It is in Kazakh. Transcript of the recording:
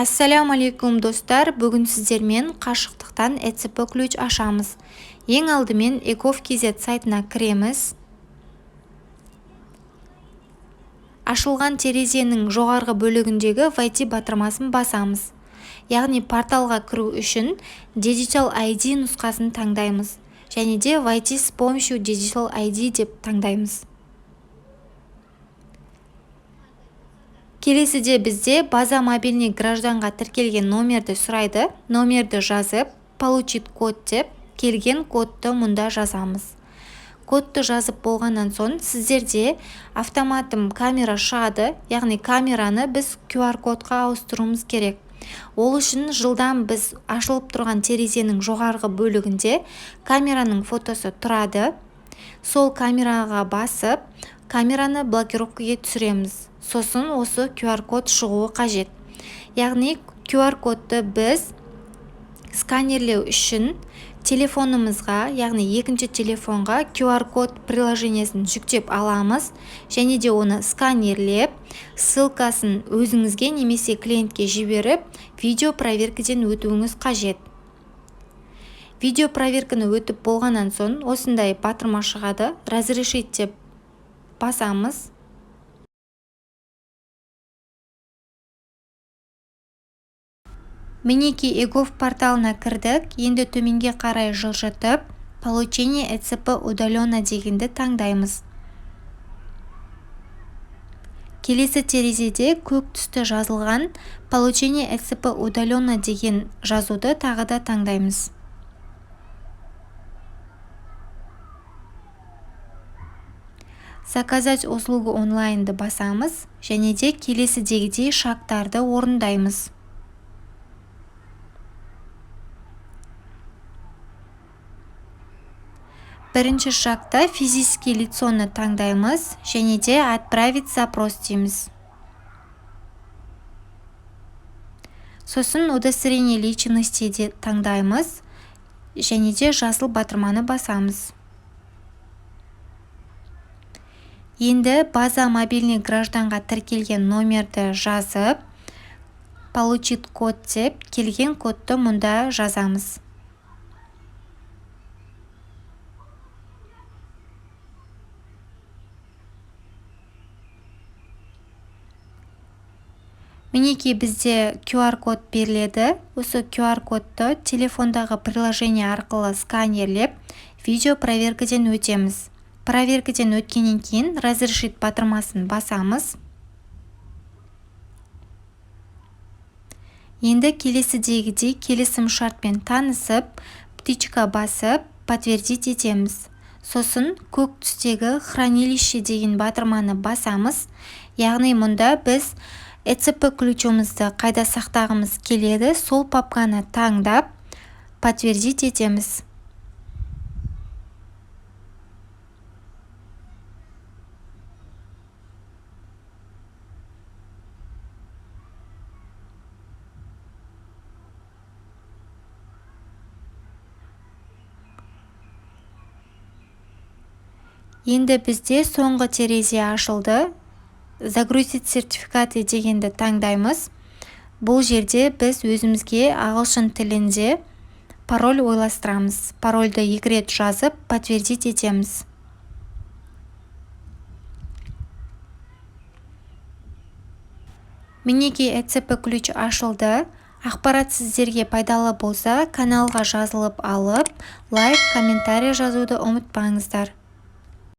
Ассаламу алейкум достар, бүгін сіздермен қашықтықтан ECP ключ ашамыз. Ең алдымен EGOV.kz сайтына кіреміз. Ашылған терезенің жоғарғы бөлігіндегі войти батырмасын басамыз. Яғни порталға кіру үшін Digital ID нұсқасын таңдаймыз. Және де войти с помощью Digital ID деп таңдаймыз. Келесіде бізде база мобильный гражданға тіркелген номерді сұрайды. Номерді жазып, получить код деп, келген кодты мұнда жазамыз. Кодты жазып болғаннан соң сіздерде автоматым камера шығады, яғни камераны біз QR кодқа ауыстыруымыз керек. Ол үшін жылдам біз ашылып тұрған терезенің жоғарғы бөлігінде камераның фотосы тұрады. Сол камераға басып, камераны блокировкаға түсіреміз. Сосын осы QR код шығуы қажет. Яғни QR кодты біз сканерлеу үшін телефонымызға, яғни екінші телефонға QR код приложениесін жүктеп аламыз, және де оны сканерлеп, ссылкасын өзіңізге немесе клиентке жіберіп, видео проверкіден өтуіңіз қажет. Видео проверкіні өтіп болғаннан соң осындай батырма шығады. Разрешить деп басамыз. Мінеки EGOV порталына кірдік. Енді төменге қарай жылжытып, получение ECP удаленно дегенді таңдаймыз. Келесі терезеде көк түсті жазылған получение ECP удаленно деген жазуды тағы да таңдаймыз. Заказать услугу онлайнды басамыз, және де келесідегідей шарттарды орындаймыз. Бірінші шартта физический лицоны таңдаймыз, және де отправить запрос дейміз. Сосын удостоверение личности де таңдаймыз, және де жасыл батырманы басамыз. Енді база мобильный гражданға тіркелген номерді жазып, получить код деп, келген кодты мұнда жазамыз. Мінеки бізде QR код беріледі. Осы QR кодты телефондағы приложение арқылы сканерлеп, видео проверкіден өтеміз. Проверкіден өткеннен кейін разрешить батырмасын басамыз. Енді келесідегідей келісім шартпен танысып, птичка басып, подтвердить етеміз. Сосын көк түстегі хранилище деген батырманы басамыз. Яғни мұнда біз ECP ключымызды қайда сақтағымыз келеді, сол папканы таңдап, подтвердить етеміз. Енді бізде соңғы терезе ашылды. Загрузить сертификаты дегенді таңдаймыз. Бұл жерде біз өзімізге ағылшын тілінде пароль ойластырамыз. Парольді 2 рет жазып, подтвердить етеміз. Мінеки ECP ключ ашылды. Ақпарат сіздерге пайдалы болса, каналға жазылып алып, лайк, комментарий жазуды ұмытпаңыздар.